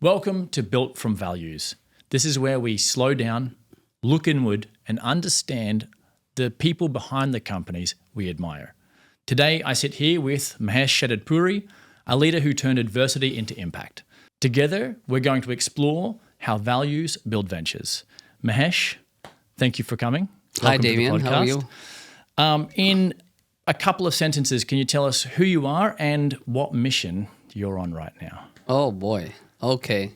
Welcome to Built from Values. This is where we slow down, look inward, and understand the people behind the companies we admire. Today, I sit here with Mahesh Shahdadpuri, a leader who turned adversity into impact. Together, we're going to explore how values build ventures. Mahesh, thank you for coming. Hi, Damien. How are you? In a couple of sentences, can you tell us who you are and what mission you're on right now? Oh, boy. Okay.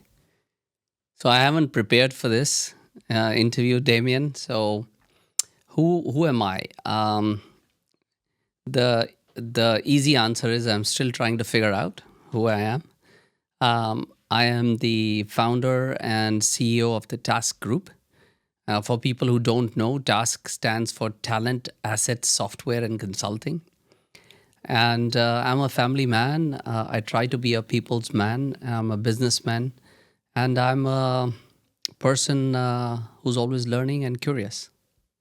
So I haven't prepared for this interview, Damien. So who am I? The easy answer is I'm still trying to figure out who I am. I am the founder and CEO of the TASC Group. For people who don't know, TASC stands for Talent, Assets, Software and Consulting. And I'm a family man. I try to be a people's man. I'm a businessman. And I'm a person who's always learning and curious.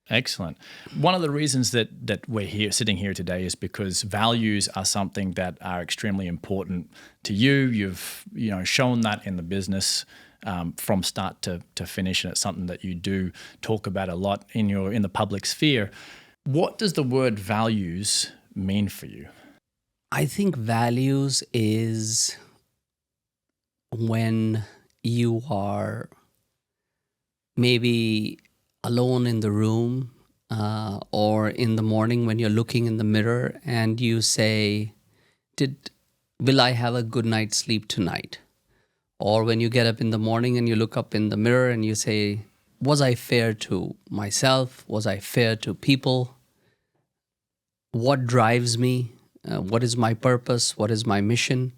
Excellent. One of the reasons that we're sitting here today is because values are something that are extremely important to you. You've shown that in the business from start to finish, and it's something that you do talk about a lot in the public sphere. What does the word values mean for you? I think values is when you are maybe alone in the room or in the morning when you're looking in the mirror and you say, will I have a good night's sleep tonight? Or when you get up in the morning and you look up in the mirror and you say, was I fair to myself? Was I fair to people? What drives me? What is my purpose? What is my mission?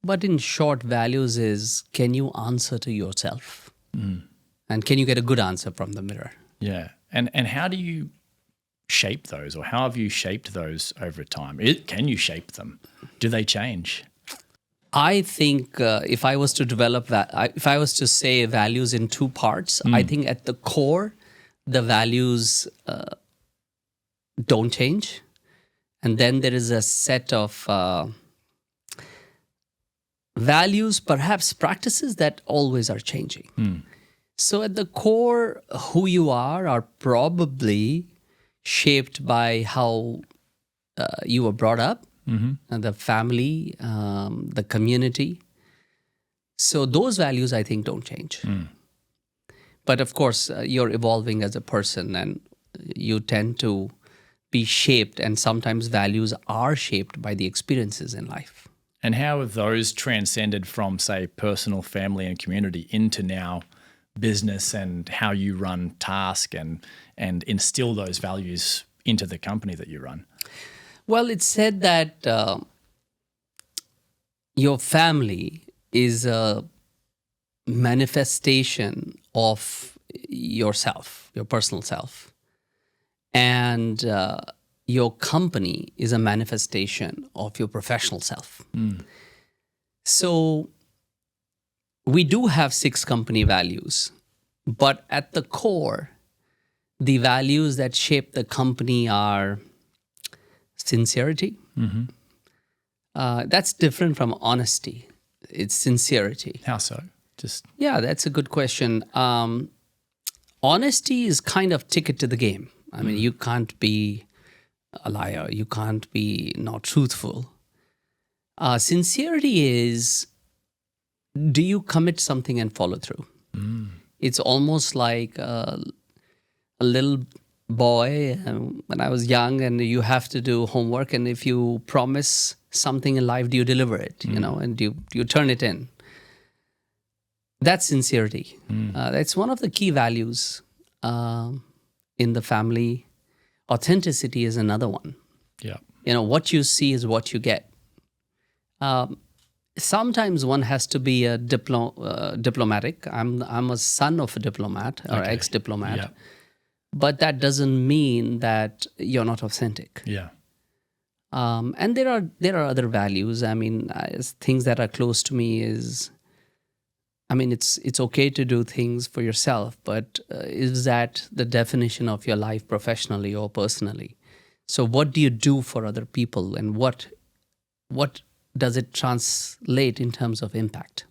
But in short, values is, can you answer to yourself? And can you get a good answer from the mirror? Yeah. And how do you shape those, or how have you shaped those over time? Can you shape them? Do they change? I think if I was to develop that, if I was to say values in two parts, I think at the core, the values don't change. And then there is a set of values, perhaps practices that always are changing. So at the core, who you are probably shaped by how you were brought up, and the family, the community. So those values, I think, don't change. But of course, you're evolving as a person and you tend to be shaped, and sometimes values are shaped by the experiences in life. And how have those transcended from, say, personal, family and community into now business and how you run TASC and instill those values into the company that you run? Well, it's said that your family is a manifestation of yourself, your personal self. And your company is a manifestation of your professional self. So we do have 6 company values, but at the core, the values that shape the company are sincerity. That's different from honesty. It's sincerity. How so? Yeah, that's a good question. Honesty is kind of ticket to the game. I mean, you can't be a liar. You can't be not truthful. Sincerity is, do you commit something and follow through? It's almost like a little boy when I was young, and you have to do homework, and if you promise something in life, do you deliver it? And do you turn it in? That's sincerity. That's one of the key values in the family. Authenticity is another one. Yeah. What you see is what you get. Sometimes one has to be a diplomatic. I'm a son of a diplomat or ex-diplomat. Yeah. But that doesn't mean that you're not authentic. Yeah. And there are other values. I mean, things that are close to me is, it's okay to do things for yourself, but is that the definition of your life professionally or personally? So what do you do for other people, and what does it translate in terms of impact?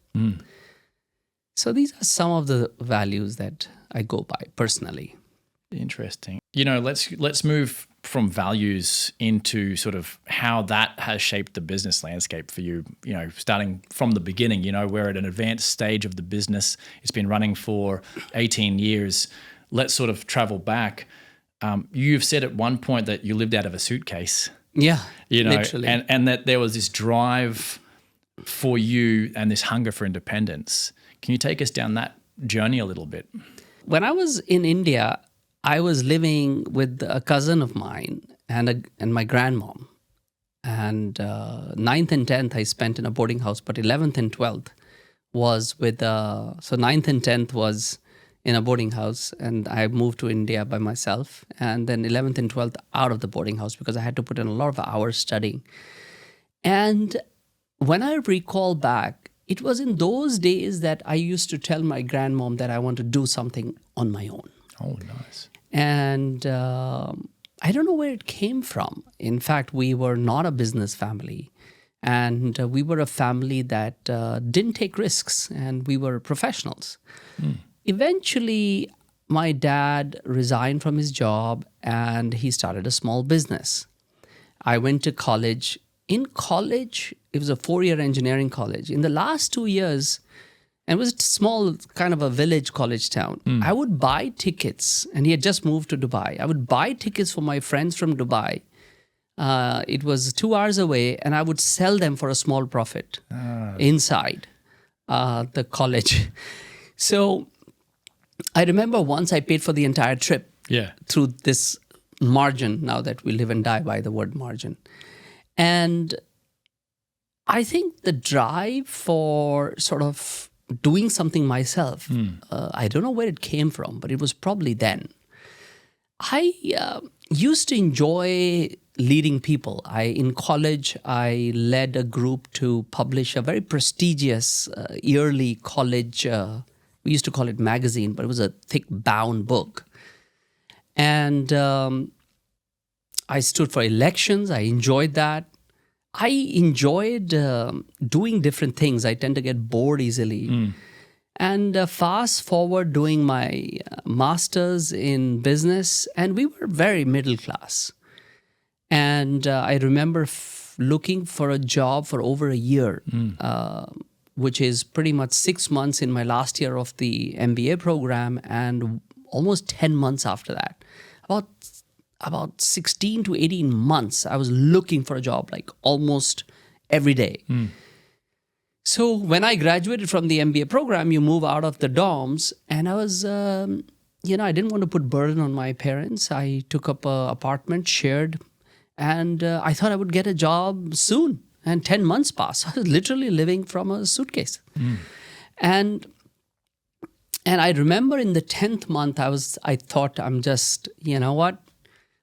So these are some of the values that I go by personally. Interesting. Let's move from values into sort of how that has shaped the business landscape for you, starting from the beginning. We're at an advanced stage of the business. It's been running for 18 years. Let's sort of travel back. You've said at one point that you lived out of a suitcase. Yeah, literally. And that there was this drive for you and this hunger for independence. Can you take us down that journey a little bit? When I was in India, I was living with a cousin of mine and my grandmom. And 9th and 10th I spent in a boarding house, but 11th and 12th was with, so 9th and 10th was in a boarding house, and I moved to India by myself. And then 11th and 12th out of the boarding house because I had to put in a lot of hours studying. And when I recall back, it was in those days that I used to tell my grandmom that I want to do something on my own. Oh, nice. And I don't know where it came from. In fact, we were not a business family. And we were a family that didn't take risks, and we were professionals. Eventually, my dad resigned from his job and he started a small business. I went to college. In college, it was a 4-year engineering college. In the last 2 years, and it was a small kind of a village college town, I would buy tickets, and he had just moved to Dubai. I would buy tickets for my friends from Dubai. It was 2 hours away, and I would sell them for a small profit inside the college. So I remember once I paid for the entire trip through this margin, now that we live and die by the word margin. And I think the drive for sort of doing something myself, I don't know where it came from, but it was probably then. I used to enjoy leading people. In college, I led a group to publish a very prestigious yearly college, we used to call it magazine, but it was a thick bound book. And I stood for elections. I enjoyed that. I enjoyed doing different things. I tend to get bored easily. And fast forward doing my master's in business, and we were very middle class. And I remember looking for a job for over a year, which is pretty much 6 months in my last year of the MBA program and almost 10 months after that. About 16 to 18 months, I was looking for a job like almost every day. So when I graduated from the MBA program, you move out of the dorms, and I was, I didn't want to put burden on my parents. I took up an apartment, shared, and I thought I would get a job soon. And 10 months passed. I was literally living from a suitcase. And I remember in the 10th month, I thought, I'm just, you know what?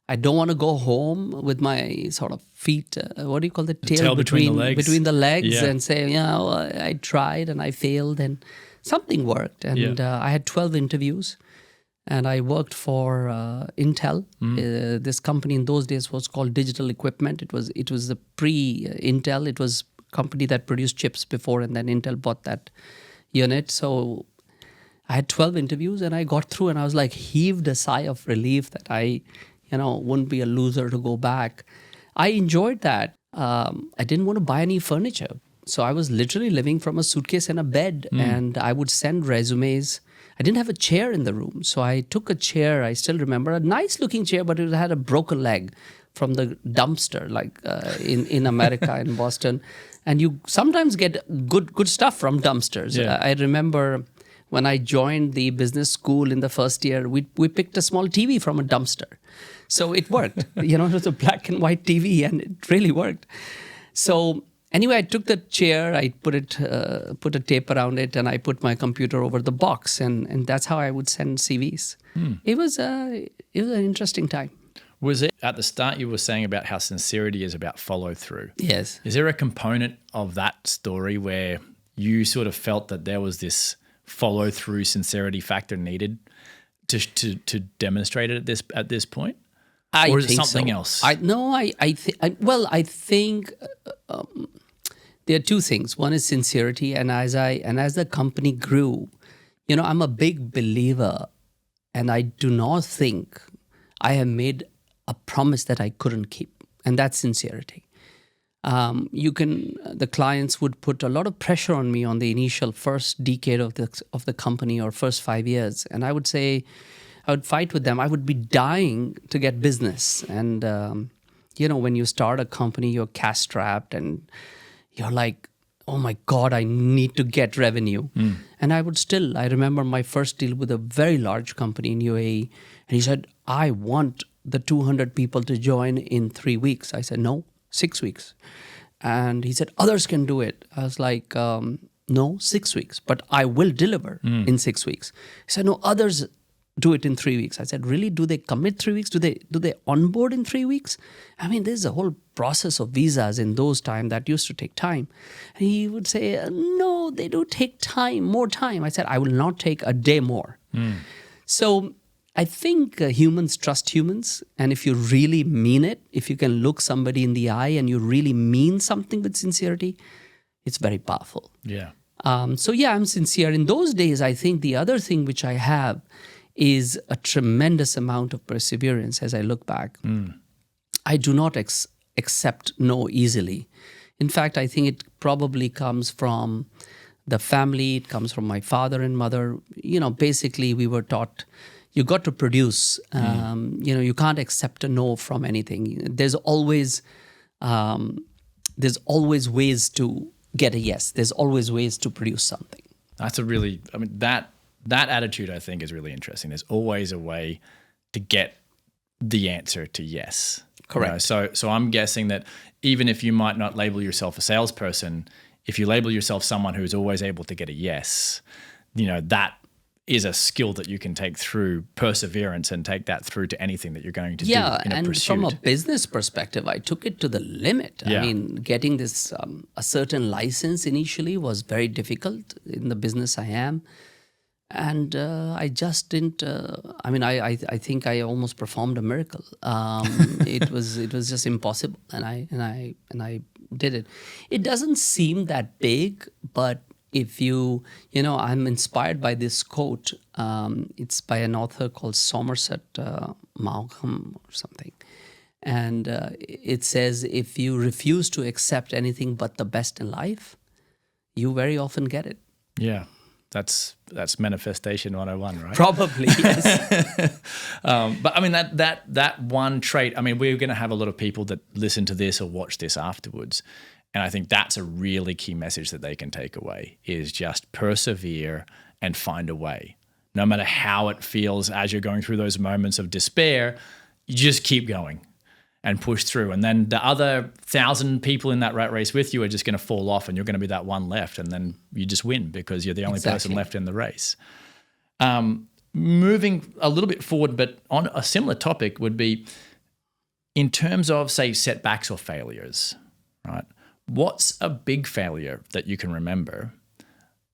I don't want to go home with my sort of feet, what do you call it? Tail between the legs. And say, I tried and I failed and something worked. And I had 12 interviews and I worked for Intel. This company in those days was called Digital Equipment. It was the pre-Intel. It was a company that produced chips before, and then Intel bought that unit. So I had 12 interviews and I got through, and I was like heaved a sigh of relief that I wouldn't be a loser to go back. I enjoyed that. I didn't want to buy any furniture. So I was literally living from a suitcase and a bed, and I would send resumes. I didn't have a chair in the room. So I took a chair, I still remember, a nice looking chair, but it had a broken leg from the dumpster, like in America, in Boston. And you sometimes get good stuff from dumpsters. I remember when I joined the business school in the first year, we picked a small TV from a dumpster. So it worked. It was a black and white TV, and it really worked. So anyway, I took the chair, I put a tape around it, and I put my computer over the box, and that's how I would send CVs. It was an interesting time. Was it at the start you were saying about how sincerity is about follow through? Yes. Is there a component of that story where you sort of felt that there was this follow through sincerity factor needed to demonstrate it at this point? Or is it something else? I think there are two things. One is sincerity, and as the company grew, I'm a big believer, and I do not think I have made a promise that I couldn't keep, and that's sincerity. The clients would put a lot of pressure on me on the initial first decade of the company, or first 5 years, and I would say, I would fight with them. I would be dying to get business, and when you start a company, you're cash strapped, and you're like, oh my God, I need to get revenue. And I remember my first deal with a very large company in UAE, and he said, I want the 200 people to join in 3 weeks. I said, no, 6 weeks. And he said, others can do it. I was like, no, 6 weeks, but I will deliver in 6 weeks. He said, no, others do it in 3 weeks. I said, really? Do they commit 3 weeks? Do they onboard in 3 weeks? I mean, there's a whole process of visas in those times that used to take time. And he would say, no, they do take time, more time. I said, I will not take a day more. So I think humans trust humans. And if you really mean it, if you can look somebody in the eye and you really mean something with sincerity, it's very powerful. Yeah. I'm sincere. In those days, I think the other thing which I have is a tremendous amount of perseverance as I look back. I do not accept no easily. In fact, I think it probably comes from the family. It comes from my father and mother. Basically we were taught you got to produce. You can't accept a no from anything. There's always ways to get a yes. There's always ways to produce something. That's that attitude, I think, is really interesting. There's always a way to get the answer to yes. Correct. So I'm guessing that even if you might not label yourself a salesperson, if you label yourself someone who's always able to get a yes, that is a skill that you can take through perseverance and take that through to anything that you're going to do in a and pursuit. From a business perspective, I took it to the limit. Yeah. I mean, getting this a certain license initially was very difficult in the business I am. And I just didn't. I think I almost performed a miracle. It was just impossible, and I did it. It doesn't seem that big, but if I'm inspired by this quote. It's by an author called Somerset Maugham or something, and it says, if you refuse to accept anything but the best in life, you very often get it. Yeah. That's manifestation 101, right? Probably, yes. But I mean, that one trait, I mean, we're going to have a lot of people that listen to this or watch this afterwards. And I think that's a really key message that they can take away, is just persevere and find a way. No matter how it feels as you're going through those moments of despair, you just keep going and push through. And then the other 1,000 people in that rat race with you are just going to fall off, and you're going to be that one left, and then you just win because you're the only person left in the race. Moving a little bit forward, but on a similar topic, would be in terms of, say, setbacks or failures, right? What's a big failure that you can remember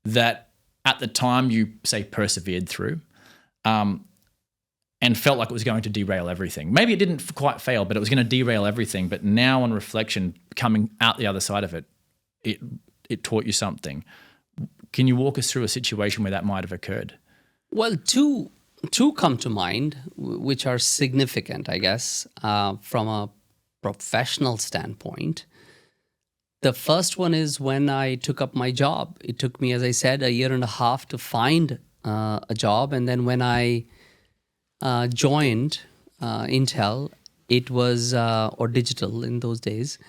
that at the time you, say, persevered through, and felt like it was going to derail everything? Maybe it didn't quite fail, but it was going to derail everything. But now on reflection, coming out the other side of it, it taught you something. Can you walk us through a situation where that might have occurred? Well, two come to mind, which are significant, I guess, from a professional standpoint. The first one is when I took up my job. It took me, as I said, 1.5 years to find a job. And then when I joined Intel, it was, or digital in those days,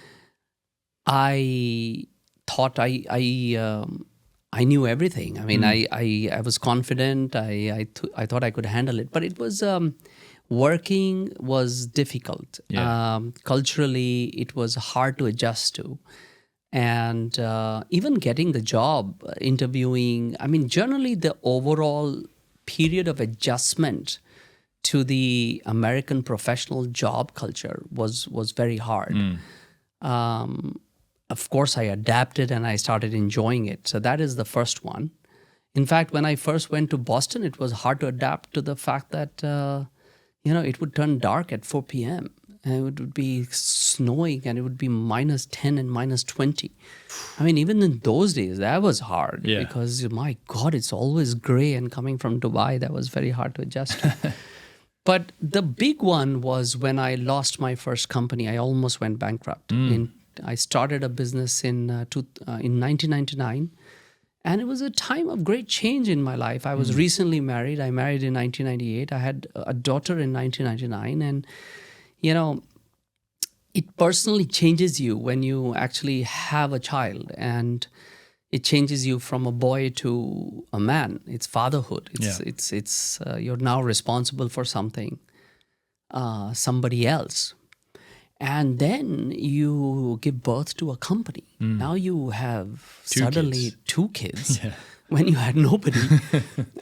I thought I knew everything. I mean, I was confident. I thought I could handle it, but it was working was difficult. Yeah. Culturally, it was hard to adjust to, and even getting the job, interviewing. I mean, generally, the overall period of adjustment to the American professional job culture was very hard. Of course, I adapted and I started enjoying it. So that is the first one. In fact, when I first went to Boston, it was hard to adapt to the fact that, it would turn dark at 4 p.m. and it would be snowing, and it would be minus 10 and minus 20. I mean, even in those days, that was hard because, my God, it's always gray. And coming from Dubai, that was very hard to adjust to. But the big one was when I lost my first company. I almost went bankrupt. I started a business in 1999. And it was a time of great change in my life. I was recently married. I married in 1998. I had a daughter in 1999. And, it personally changes you when you actually have a child. And it changes you from a boy to a man. It's fatherhood. It's you're now responsible for something, somebody else. And then you give birth to a company. Now you have two kids when you had nobody.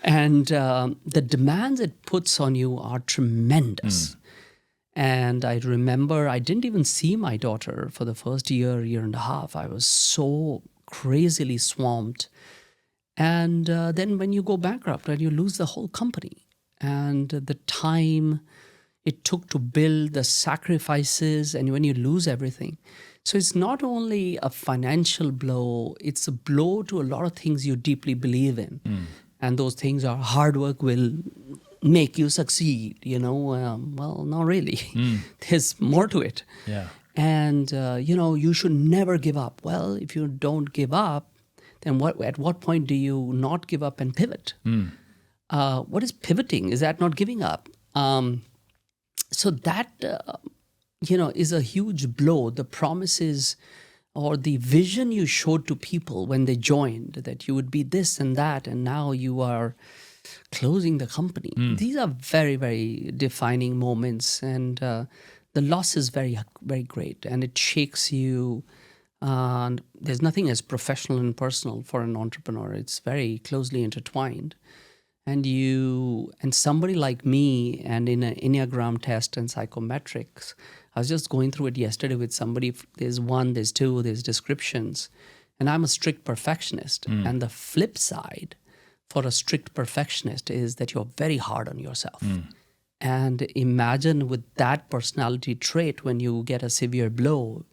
And the demands it puts on you are tremendous. And I remember I didn't even see my daughter for the first year and a half. I was so crazily swamped. And then when you go bankrupt and you lose the whole company, and the time it took to build, the sacrifices, and when you lose everything. So it's not only a financial blow, it's a blow to a lot of things you deeply believe in. And those things are hard work will make you succeed, well, not really. There's more to it. Yeah. And, you should never give up. Well, if you don't give up, then at what point do you not give up and pivot? What is pivoting? Is that not giving up? So that, is a huge blow. The promises or the vision you showed to people when they joined, that you would be this and that, and now you are closing the company. These are very, very defining moments, and the loss is very, very great, and it shakes you. There's nothing as professional and personal for an entrepreneur. It's very closely intertwined. And somebody like me, and in an Enneagram test and psychometrics, I was just going through it yesterday with somebody. There's 1, there's 2, there's descriptions. And I'm a strict perfectionist. And the flip side for a strict perfectionist is that you're very hard on yourself. And imagine with that personality trait, when you get a severe blow,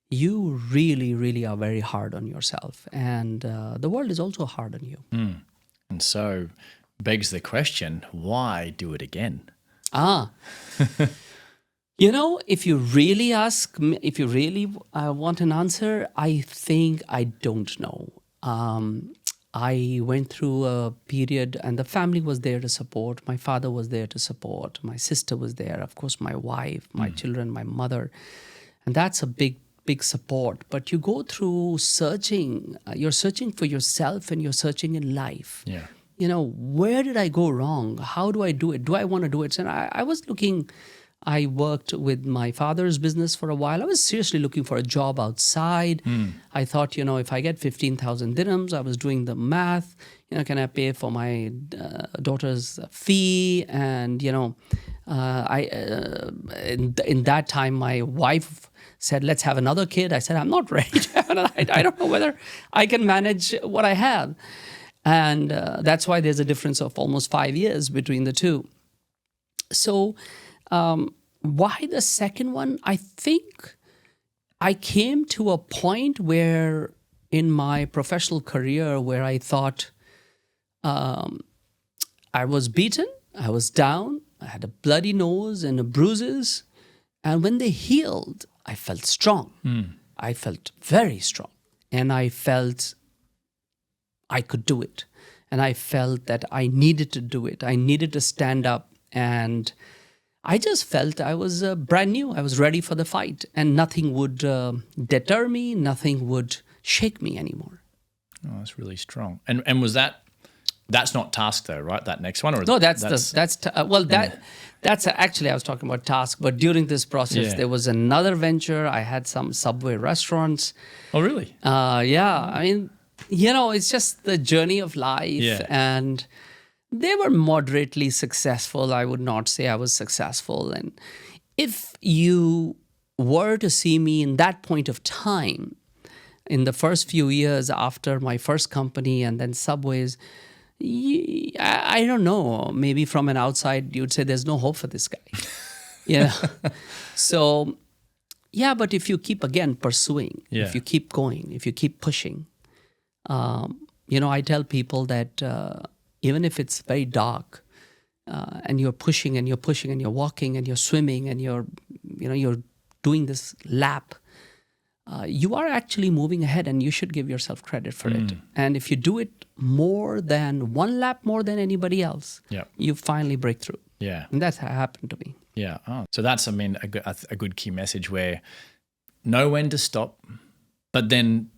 you really, really are very hard on yourself. And the world is also hard on you. And so begs the question, why do it again? If you really ask me, if you really want an answer, I think I don't know. I went through a period, and the family was there to support. My father was there to support. My sister was there. Of course, my wife, my children, my mother. And that's a big, big support. But you go through searching. You're searching for yourself, and you're searching in life. Yeah. Where did I go wrong? How do I do it? Do I want to do it? And I was looking. I worked with my father's business for a while. I was seriously looking for a job outside. I thought, if I get 15,000 dirhams, I was doing the math, can I pay for my daughter's fee? And, in that time, my wife said, let's have another kid. I said, I'm not ready to have another. I don't know whether I can manage what I have. And that's why there's a difference of almost 5 years between the two. So, why the second one? I think I came to a point where in my professional career where I thought I was beaten, I was down, I had a bloody nose and bruises. And when they healed, I felt strong. I felt very strong. And I felt I could do it. And I felt that I needed to do it. I needed to stand up, and I just felt I was brand new. I was ready for the fight, and nothing would deter me. Nothing would shake me anymore. Oh, that's really strong. And was that's not TASC though, right? That next one, or no? That's actually I was talking about TASC. But during this process, there was another venture. I had some Subway restaurants. Oh, really? Yeah. I mean, it's just the journey of life, and they were moderately successful. I would not say I was successful. And if you were to see me in that point of time, in the first few years after my first company and then Subways, I don't know, maybe from an outside, you'd say there's no hope for this guy. Yeah. So, yeah, but if you keep, again, pursuing, Yeah. if you keep going, if you keep pushing, I tell people that even if it's very dark, and you're pushing and you're pushing and you're walking and you're swimming and you're doing this lap, you are actually moving ahead, and you should give yourself credit for it. And if you do it more than one lap more than anybody else, you finally break through. Yeah. And that's how it happened to me. Yeah. Oh. So that's, a good key message, where know when to stop, but then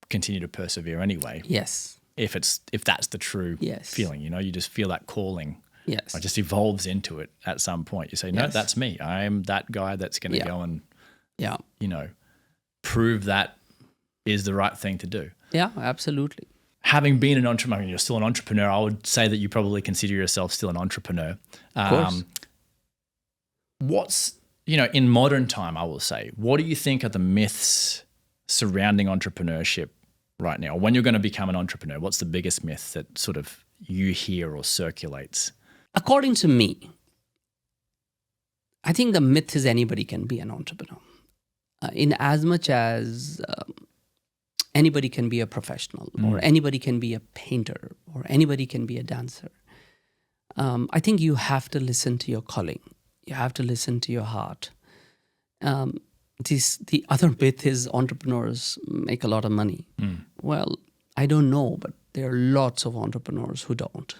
continue to persevere anyway. Yes. If that's the true feeling, you just feel that calling. Yes. It just evolves into it at some point. You say, no, that's me. I'm that guy that's going to go and, prove that is the right thing to do. Yeah, absolutely. Having been an entrepreneur, you're still an entrepreneur. I would say that you probably consider yourself still an entrepreneur. Of course. What's, in modern time, I will say, what do you think are the myths surrounding entrepreneurship right now? When you're going to become an entrepreneur, what's the biggest myth that sort of you hear or circulates? According to me, I think the myth is anybody can be an entrepreneur. In as much as anybody can be a professional, or anybody can be a painter, or anybody can be a dancer. I think you have to listen to your calling. You have to listen to your heart. The other myth is entrepreneurs make a lot of money. Well, I don't know, but there are lots of entrepreneurs who don't.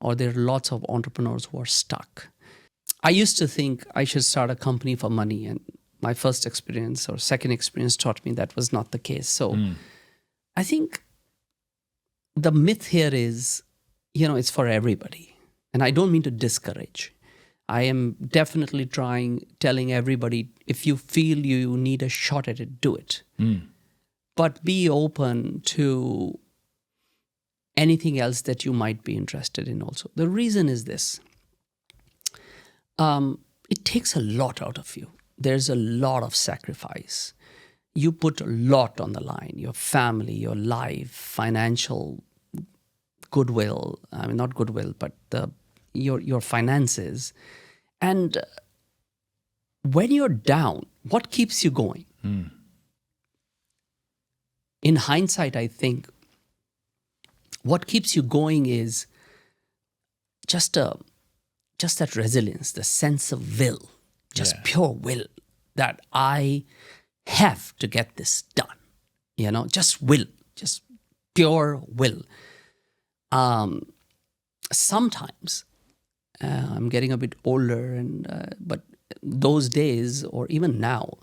Or there are lots of entrepreneurs who are stuck. I used to think I should start a company for money, and my first experience or second experience taught me that was not the case. So I think the myth here is, it's for everybody. And I don't mean to discourage. I am definitely telling everybody, if you feel you need a shot at it, do it. But be open to anything else that you might be interested in also. The reason is this. It takes a lot out of you. There's a lot of sacrifice. You put a lot on the line, your family, your life, financial goodwill. I mean, not goodwill, but your finances. And when you're down, what keeps you going? In hindsight, I think what keeps you going is just that resilience, the sense of will, just pure will that I have to get this done. Just will, just pure will. Sometimes I'm getting a bit older, but those days, or even now,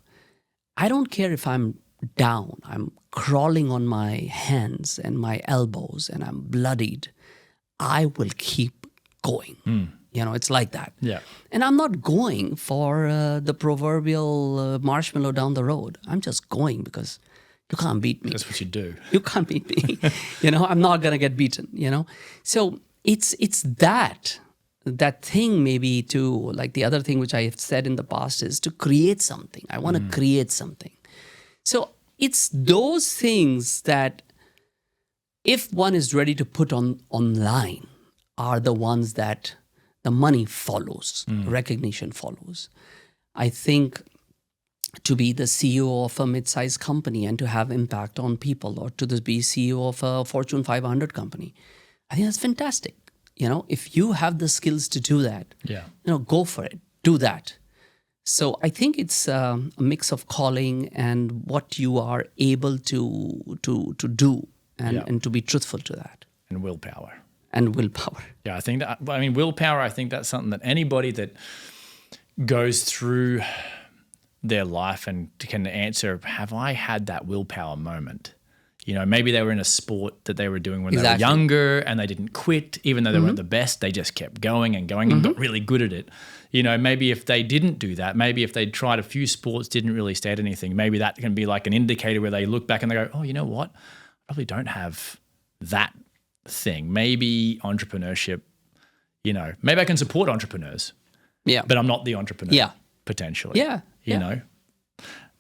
I don't care if I'm down. I'm crawling on my hands and my elbows, and I'm bloodied. I will keep going. It's like that. Yeah. And I'm not going for the proverbial marshmallow down the road. I'm just going because you can't beat me. That's what you do. You can't beat me. I'm not going to get beaten, So it's that thing, maybe, to, like, the other thing which I have said in the past is to create something. I want to create something. So it's those things that, if one is ready to put online, are the ones that the money follows, recognition follows. I think to be the CEO of a mid-sized company and to have impact on people, or to be CEO of a Fortune 500 company, I think that's fantastic. If you have the skills to do that, go for it, do that. So I think it's a mix of calling and what you are able to do, and to be truthful to that. And willpower. Yeah, I think willpower, I think that's something that anybody that goes through their life and can answer, have I had that willpower moment? Maybe they were in a sport that they were doing when they were younger, and they didn't quit, even though they weren't the best. They just kept going and going and got really good at it. Maybe if they didn't do that, maybe if they tried a few sports, didn't really stay at anything, maybe that can be like an indicator where they look back and they go, oh, you know what? I probably don't have that thing. Maybe entrepreneurship, maybe I can support entrepreneurs. Yeah. But I'm not the entrepreneur. Yeah. Potentially. Yeah. You know?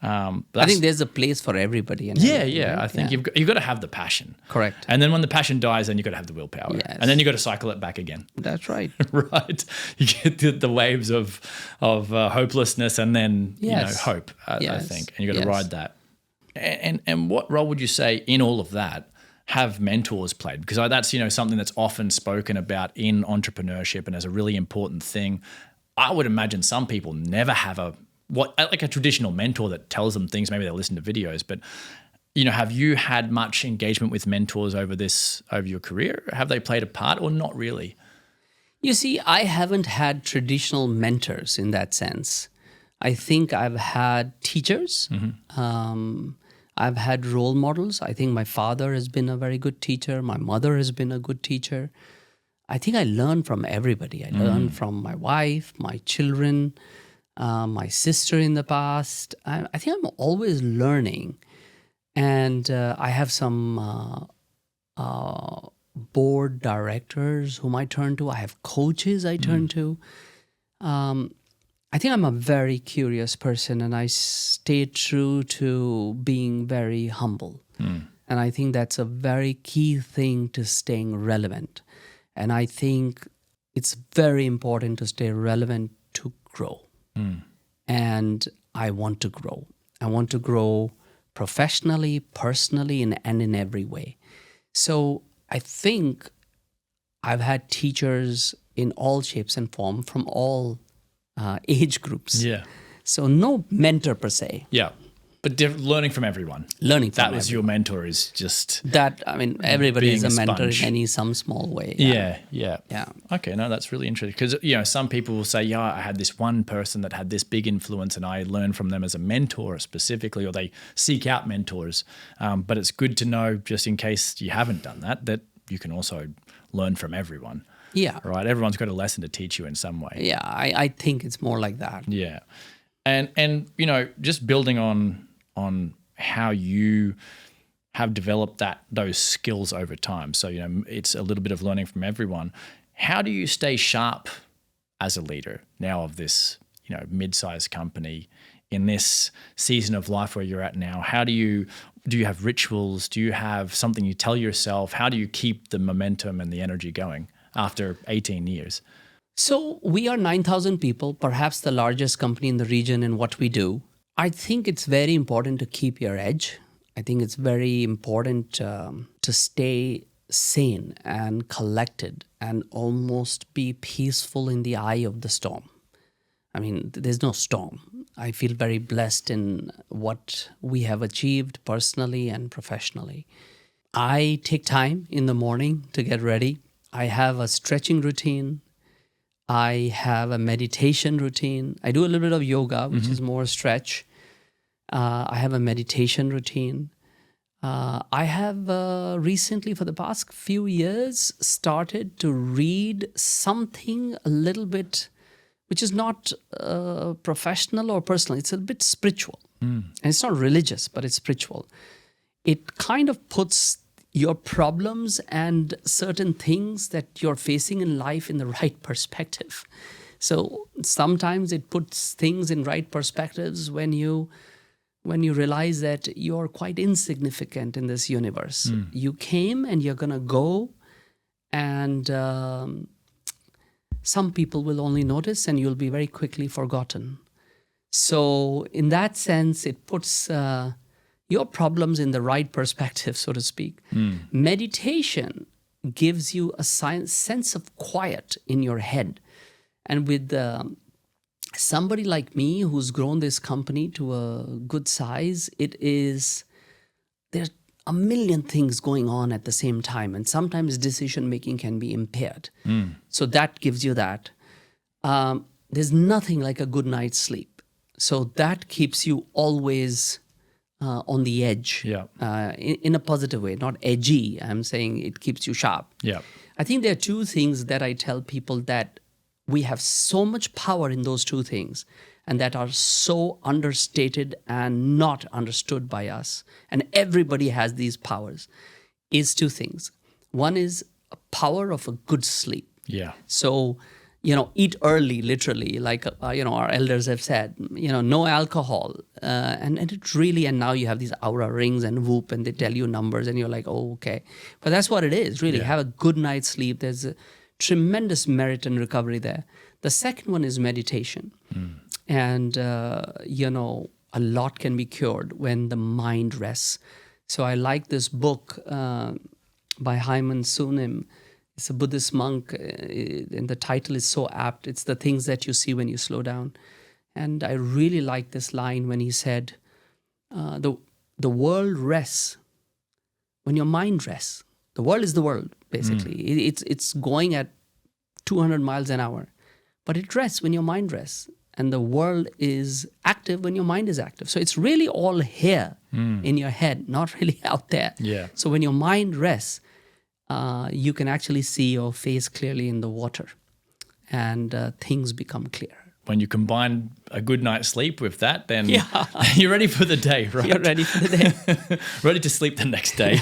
I think there's a place for everybody. And yeah, everything, yeah. right? I think you've got to have the passion. Correct. And then when the passion dies, then you've got to have the willpower. Yes. And then you've got to cycle it back again. That's right. Right. You get the waves of hopelessness and then Yes. hope, I Yes. think. And you've got to Yes. ride that. And what role would you say in all of that have mentors played? Because that's something that's often spoken about in entrepreneurship and as a really important thing. I would imagine some people never have a traditional mentor that tells them things. Maybe they listen to videos, but have you had much engagement with mentors over your career? Have they played a part or not really? You see, I haven't had traditional mentors in that sense. I think I've had teachers. I've had role models. I think my father has been a very good teacher. My mother has been a good teacher. I think I learned from everybody. I learned from my wife, my children, my sister in the past. I think I'm always learning. And I have some board directors whom I turn to. I have coaches I turn to. I think I'm a very curious person, and I stay true to being very humble. And I think that's a very key thing to staying relevant. And I think it's very important to stay relevant to grow. And I want to grow. I want to grow professionally, personally, and in every way. So I think I've had teachers in all shapes and form from all age groups. Yeah. So no mentor per se. Yeah. But learning from everyone. Learning from That was your mentor is just... that, I mean, everybody being is a a mentor sponge. in some small way. Yeah. Okay, no, that's really interesting. Because, some people will say, I had this one person that had this big influence and I learned from them as a mentor specifically, or they seek out mentors. But it's good to know, just in case you haven't done that you can also learn from everyone. Yeah. Right? Everyone's got a lesson to teach you in some way. Yeah, I think it's more like that. Yeah. And just building on how you have developed those skills over time. So, it's a little bit of learning from everyone. How do you stay sharp as a leader now of this, mid-sized company in this season of life where you're at now? Do you have rituals? Do you have something you tell yourself? How do you keep the momentum and the energy going after 18 years? So we are 9,000 people, perhaps the largest company in the region in what we do. I think it's very important to keep your edge. I think it's very important to stay sane and collected and almost be peaceful in the eye of the storm. I mean, there's no storm. I feel very blessed in what we have achieved personally and professionally. I take time in the morning to get ready. I have a stretching routine. I have a meditation routine. I do a little bit of yoga, which is more stretch. I have a meditation routine. I have recently, for the past few years, started to read something a little bit, which is not professional or personal. It's a bit spiritual. And it's not religious, but it's spiritual. It kind of puts your problems and certain things that you're facing in life in the right perspective. So sometimes it puts things in right perspectives when you realize that you're quite insignificant in this universe. You came and you're going to go, and some people will only notice and you'll be very quickly forgotten. So in that sense, it puts your problems in the right perspective, so to speak. Meditation gives you a sense of quiet in your head. And with somebody like me who's grown this company to a good size, there's a million things going on at the same time. And sometimes decision-making can be impaired. So that gives you that. There's nothing like a good night's sleep. So that keeps you always on the edge, in a positive way, not edgy. I'm saying it keeps you sharp. Yeah. I think there are two things that I tell people that we have so much power in those two things and that are so understated and not understood by us. And everybody has these powers, is two things. One is a power of a good sleep. Yeah. So eat early, literally, like, our elders have said, no alcohol. And it really, and now you have these Aura rings and Whoop, and they tell you numbers, and you're like, oh, okay. But that's what it is, really. Yeah. Have a good night's sleep. There's a tremendous merit and recovery there. The second one is meditation. And, a lot can be cured when the mind rests. So I like this book by Hyman Sunim. It's a Buddhist monk, and the title is so apt. It's The Things That You See When You Slow Down. And I really like this line when he said, the world rests when your mind rests. The world is the world, basically. It's going at 200 miles an hour, but it rests when your mind rests. And the world is active when your mind is active. So it's really all here in your head, not really out there. Yeah. So when your mind rests, you can actually see your face clearly in the water, and things become clear. When you combine a good night's sleep with that, then you're ready for the day, right? You're ready for the day. Ready to sleep the next day.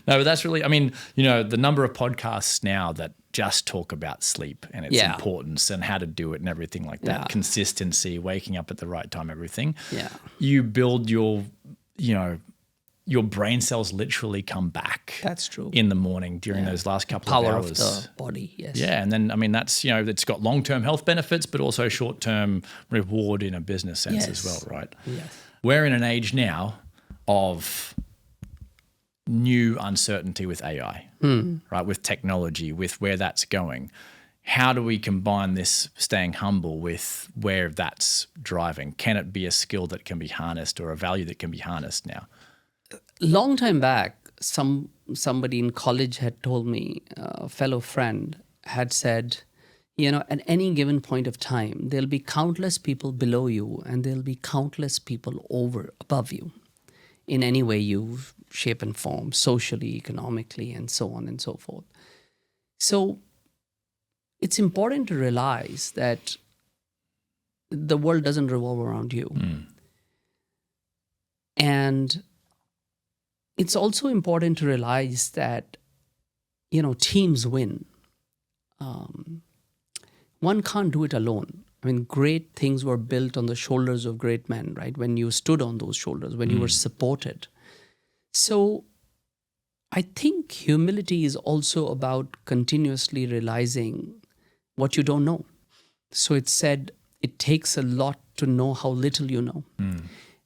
No, but that's really, the number of podcasts now that just talk about sleep and its importance and how to do it and everything like that. Consistency, waking up at the right time, everything. Yeah. You build your brain cells literally come back. That's true. In the morning during those last couple of hours. Power of the body, yes. Yeah, and then, that's, it's got long-term health benefits, but also short-term reward in a business sense as well, right? Yes. We're in an age now of new uncertainty with AI, right? With technology, with where that's going. How do we combine this staying humble with where that's driving? Can it be a skill that can be harnessed or a value that can be harnessed now? Long time back, somebody in college had told me, a fellow friend had said, at any given point of time, there'll be countless people below you and there'll be countless people above you in any way you shape and form, socially, economically, and so on and so forth. So it's important to realize that the world doesn't revolve around you. And it's also important to realize that, teams win. One can't do it alone. Great things were built on the shoulders of great men, right? When you stood on those shoulders, when you were supported. So I think humility is also about continuously realizing what you don't know. So it's said, it takes a lot to know how little you know.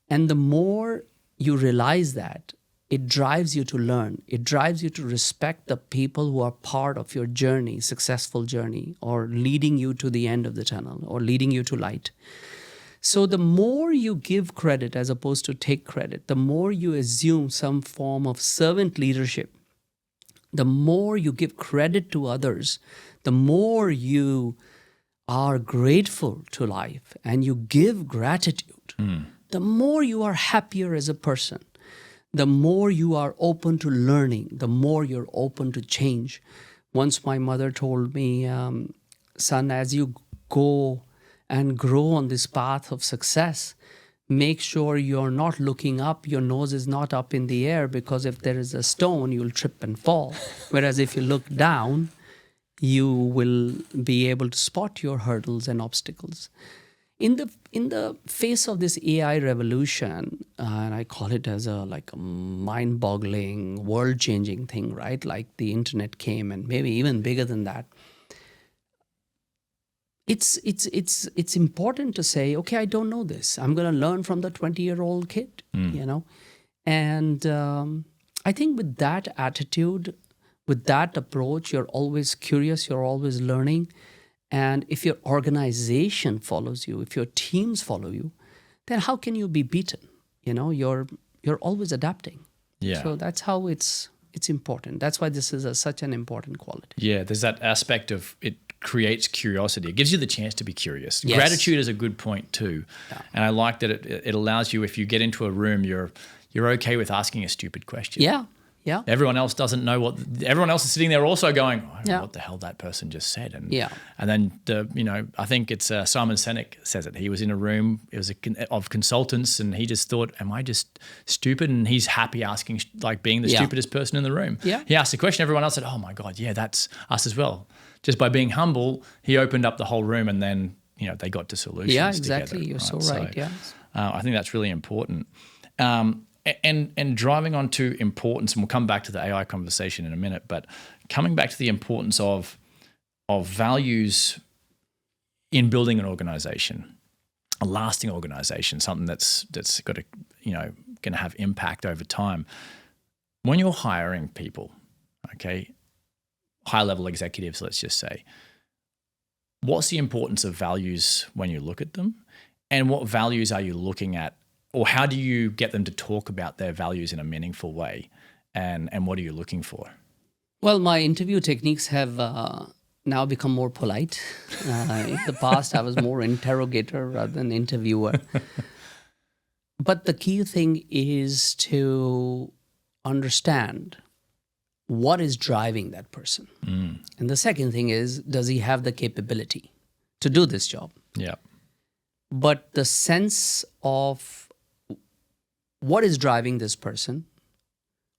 And the more you realize that, it drives you to learn. It drives you to respect the people who are part of your journey, successful journey, or leading you to the end of the tunnel, or leading you to light. So the more you give credit as opposed to take credit, the more you assume some form of servant leadership, the more you give credit to others, the more you are grateful to life and you give gratitude, the more you are happier as a person. The more you are open to learning, the more you're open to change. Once my mother told me, son, as you go and grow on this path of success, make sure you're not looking up, your nose is not up in the air, because if there is a stone, you'll trip and fall. Whereas if you look down, you will be able to spot your hurdles and obstacles. In the face of this AI revolution, and I call it as a mind-boggling, world-changing thing, right? Like the internet came, and maybe even bigger than that. It's important to say, okay, I don't know this. I'm going to learn from the 20-year-old kid, And I think with that attitude, with that approach, you're always curious, you're always learning. And if your organization follows you, if your teams follow you, then how can you be beaten? You're always adapting. Yeah. So that's how it's important. That's why this is such an important quality. Yeah, there's that aspect of it creates curiosity. It gives you the chance to be curious. Yes. Gratitude is a good point too. Yeah. And I like that it allows you, if you get into a room, you're okay with asking a stupid question. Yeah. Yeah. Everyone else doesn't know everyone else is sitting there also going, I don't know Yeah. what the hell that person just said. And Yeah. and then I think it's Simon Sinek says it. He was in a room, it was of consultants, and he just thought, am I just stupid? And he's happy asking, like being the Yeah. stupidest person in the room. Yeah. He asked the question, everyone else said, oh my God, yeah, that's us as well. Just by being humble, he opened up the whole room, and then, they got to solutions Yeah, together, exactly. You're right? so right. Yeah. I think that's really important. And driving on to importance, and we'll come back to the AI conversation in a minute, but coming back to the importance of values in building an organization, a lasting organization, something that's got to, going to have impact over time. When you're hiring people, okay, high-level executives, let's just say, what's the importance of values when you look at them? And what values are you looking at? Or how do you get them to talk about their values in a meaningful way? And what are you looking for? Well, my interview techniques have now become more polite. In the past, I was more interrogator rather than interviewer. But the key thing is to understand what is driving that person. And the second thing is, does he have the capability to do this job? Yeah. But the sense of what is driving this person,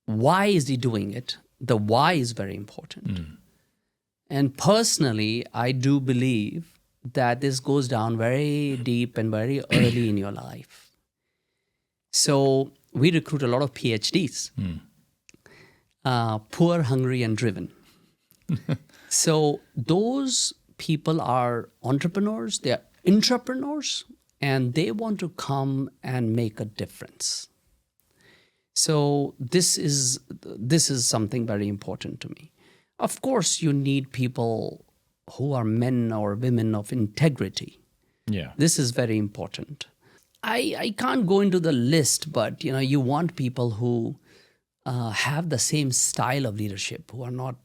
why is he doing it? The why is very important. And personally, I do believe that this goes down very deep and very early in your life. So we recruit a lot of PhDs, poor, hungry, and driven. So those people are entrepreneurs, they are intrapreneurs, and they want to come and make a difference. So this is something very important to me. Of course, you need people who are men or women of integrity. Yeah. This is very important. I can't go into the list, but you want people who have the same style of leadership, who are not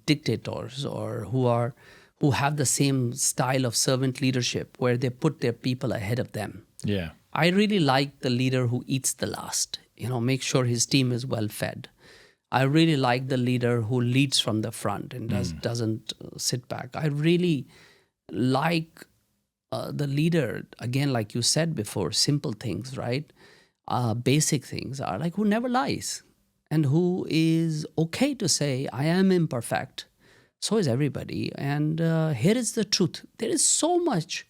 dictators, or who have the same style of servant leadership where they put their people ahead of them. Yeah. I really like the leader who eats the last, make sure his team is well fed. I really like the leader who leads from the front and doesn't sit back. I really like the leader, again, like you said before, simple things, right? Basic things are like who never lies and who is okay to say, I am imperfect. So is everybody. And here is the truth. There is so much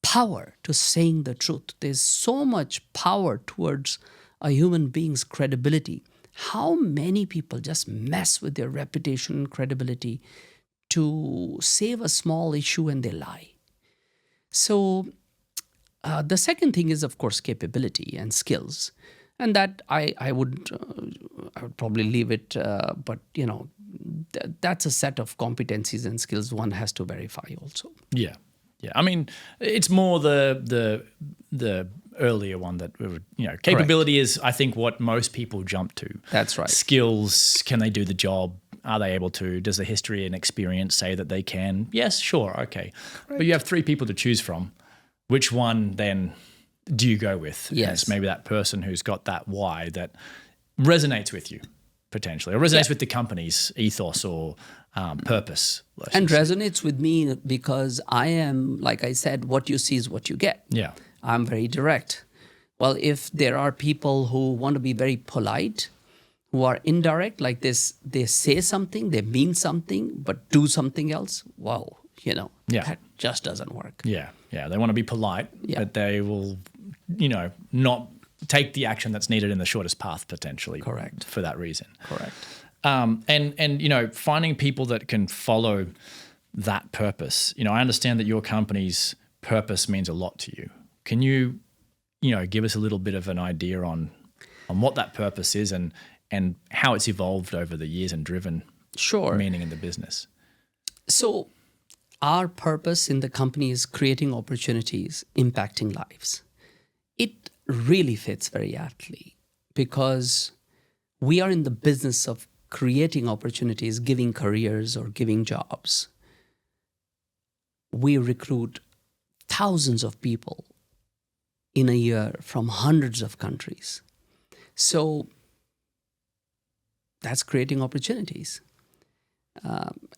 power to saying the truth. There's so much power towards a human being's credibility. How many people just mess with their reputation and credibility to save a small issue and they lie? So the second thing is, of course, capability and skills. And that I would probably leave it, but that's a set of competencies and skills one has to verify also. Yeah. Yeah. I mean, it's more the earlier one that capability Correct. is, I think, what most people jump to. That's right. Skills, can they do the job? Are they able to? Does the history and experience say that they can? Yes, sure, okay. Correct. But you have three people to choose from. Which one then do you go with? Yes. And it's maybe that person who's got that why that resonates with you, potentially, or resonates with the company's ethos or purpose. And resonates with me because I am, like I said, what you see is what you get. Yeah. I'm very direct. Well, if there are people who want to be very polite, who are indirect, like this, they say something, they mean something, but do something else, wow, that just doesn't work. Yeah, yeah. They want to be polite, but they will, not take the action that's needed in the shortest path potentially. Correct. For that reason. Correct. And finding people that can follow that purpose. I understand that your company's purpose means a lot to you. Can you, give us a little bit of an idea on what that purpose is and how it's evolved over the years and driven meaning in the business? So our purpose in the company is creating opportunities, impacting lives. It really fits very aptly because we are in the business of creating opportunities, giving careers or giving jobs. We recruit thousands of people in a year from hundreds of countries. So that's creating opportunities.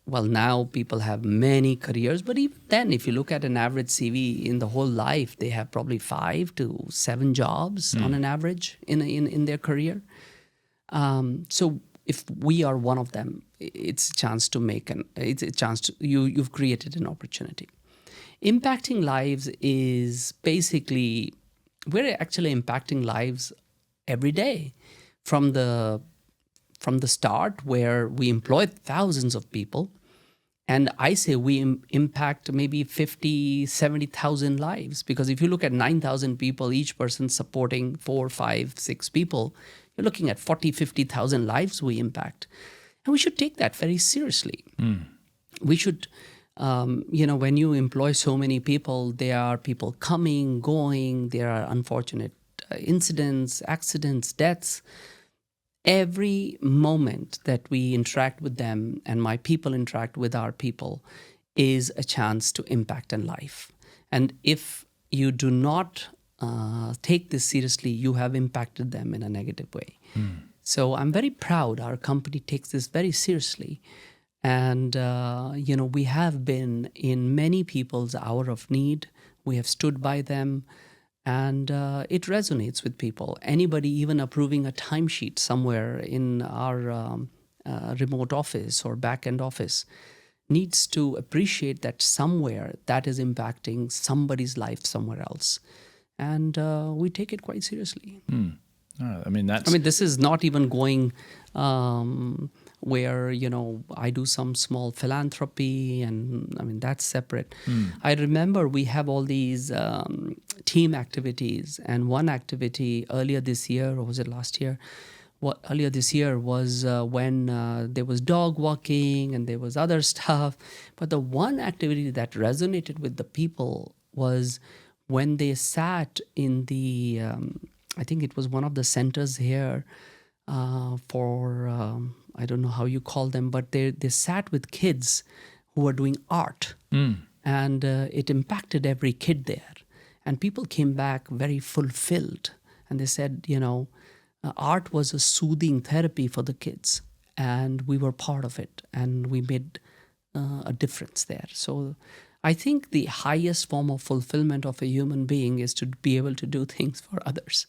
Well, now people have many careers, but even then, if you look at an average CV in the whole life, they have probably 5 to 7 jobs on an average in their career. So if we are one of them, it's a chance to you've created an opportunity. Impacting lives is basically, we're actually impacting lives every day from the start, where we employ thousands of people. And I say we impact maybe 50, 70,000 lives. Because if you look at 9,000 people, each person supporting 4, 5, 6 people, you're looking at 40, 50,000 lives we impact. And we should take that very seriously. We should, when you employ so many people, there are people coming, going, there are unfortunate incidents, accidents, deaths. Every moment that we interact with them and my people interact with our people is a chance to impact a life. And if you do not take this seriously, you have impacted them in a negative way. So I'm very proud our company takes this very seriously. And, we have been in many people's hour of need. We have stood by them. And it resonates with people. Anybody even approving a timesheet somewhere in our remote office or back-end office needs to appreciate that somewhere that is impacting somebody's life somewhere else. And we take it quite seriously. This is not even going where, I do some small philanthropy, and that's separate. I remember we have all these team activities, and one activity earlier this year, or was it last year? Earlier this year was when there was dog walking and there was other stuff. But the one activity that resonated with the people was when they sat in the, I think it was one of the centers here for, I don't know how you call them, but they sat with kids who were doing art. And it impacted every kid there. And people came back very fulfilled. And they said, art was a soothing therapy for the kids. And we were part of it. And we made a difference there. So I think the highest form of fulfillment of a human being is to be able to do things for others.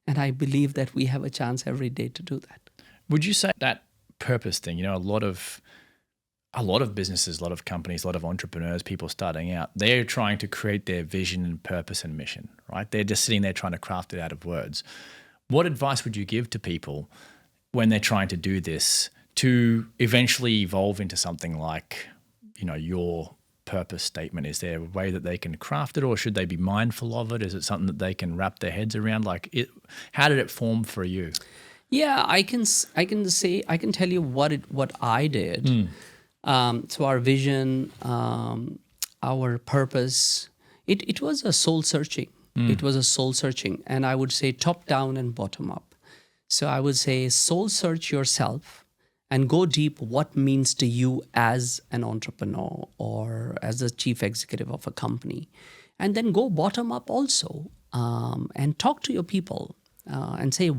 And I believe that we have a chance every day to do that. Would you say that purpose thing, a lot of businesses, a lot of companies, a lot of entrepreneurs, people starting out, they're trying to create their vision and purpose and mission, right? They're just sitting there trying to craft it out of words. What advice would you give to people when they're trying to do this to eventually evolve into something like, your purpose statement? Is there a way that they can craft it, or should they be mindful of it? Is it something that they can wrap their heads around? How did it form for you? Yeah, I can tell you what I did. So our vision, our purpose, it was a soul searching. It was a soul searching, and I would say top down and bottom up. So I would say soul search yourself and go deep. What means to you as an entrepreneur or as a chief executive of a company, and then go bottom up also, and talk to your people and say,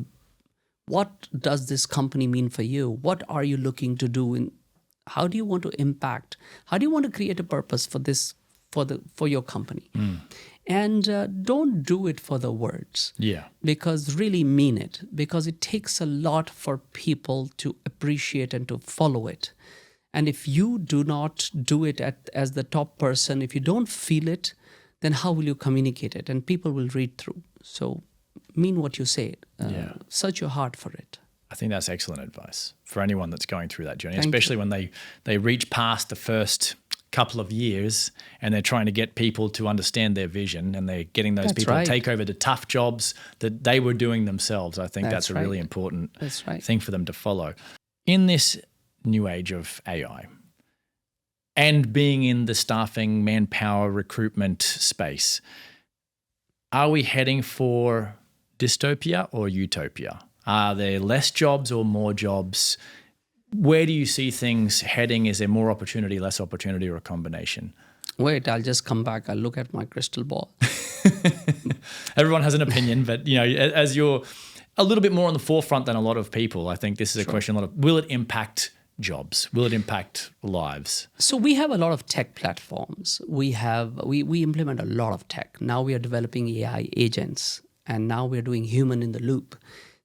what does this company mean for you? What are you looking to do? How do you want to impact? How do you want to create a purpose for this, for your company? And don't do it for the words. Yeah. Because really mean it. Because it takes a lot for people to appreciate and to follow it. And if you do not do it as the top person, if you don't feel it, then how will you communicate it? And people will read through. So mean what you say. Search your heart for it. I think that's excellent advice for anyone that's going through that journey, especially when they reach past the first couple of years and they're trying to get people to understand their vision, and they're getting those people to take over the tough jobs that they were doing themselves. I think that's a really important thing for them to follow. In this new age of AI and being in the staffing, manpower, recruitment space, are we heading for dystopia or utopia? Are there less jobs or more jobs? Where do you see things heading? Is there more opportunity, less opportunity, or a combination? Wait, I'll just come back. I'll look at my crystal ball. Everyone has an opinion, but as you're a little bit more on the forefront than a lot of people. I think this is a question will it impact jobs? Will it impact lives? So we have a lot of tech platforms. We implement a lot of tech. Now we are developing AI agents, and now we're doing human in the loop.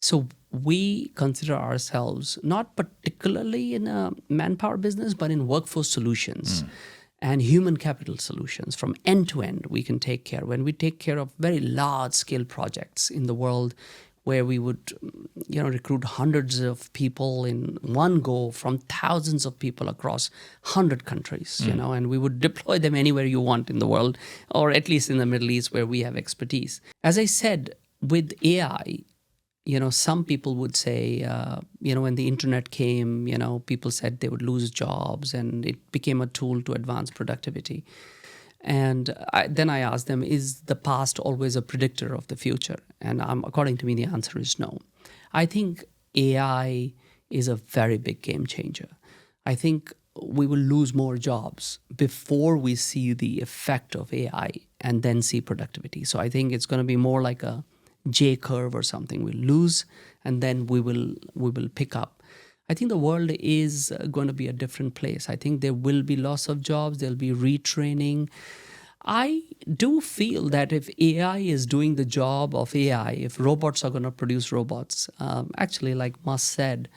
So we consider ourselves not particularly in a manpower business, but in workforce solutions and human capital solutions. From end to end, we can take care. When we take care of very large scale projects in the world, where we would, recruit hundreds of people in one go from thousands of people across 100 countries, and we would deploy them anywhere you want in the world, or at least in the Middle East where we have expertise. As I said, with AI, some people would say, when the internet came, people said they would lose jobs, and it became a tool to advance productivity. And then I asked them, is the past always a predictor of the future? And according to me, the answer is no. I think AI is a very big game changer. I think we will lose more jobs before we see the effect of AI and then see productivity. So I think it's going to be more like a J curve or something. We'll lose and then we will pick up. I think the world is going to be a different place. I think there will be loss of jobs. There'll be retraining. I do feel that if AI is doing the job of AI, if robots are going to produce robots, actually, like Musk said,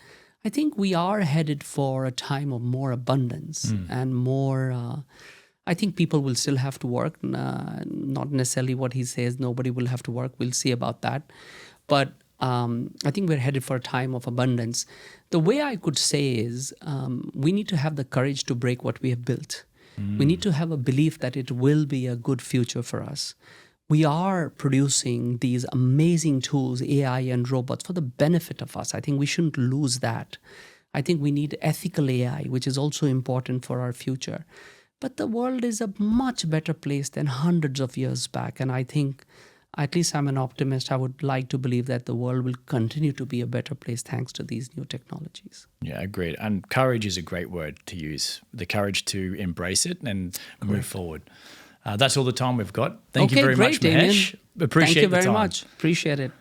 I think we are headed for a time of more abundance and more. I think people will still have to work. Not necessarily what he says, nobody will have to work. We'll see about that. But I think we're headed for a time of abundance. The way I could say is we need to have the courage to break what we have built. We need to have a belief that it will be a good future for us. We are producing these amazing tools, AI and robots, for the benefit of us. I think we shouldn't lose that. I think we need ethical AI, which is also important for our future. But the world is a much better place than hundreds of years back. And I think, at least I'm an optimist, I would like to believe that the world will continue to be a better place thanks to these new technologies. Yeah, agreed. And courage is a great word to use, the courage to embrace it and move forward. That's all the time we've got. Thank you very much, Mahesh. Damien. Appreciate the time. Thank you very much. Appreciate it.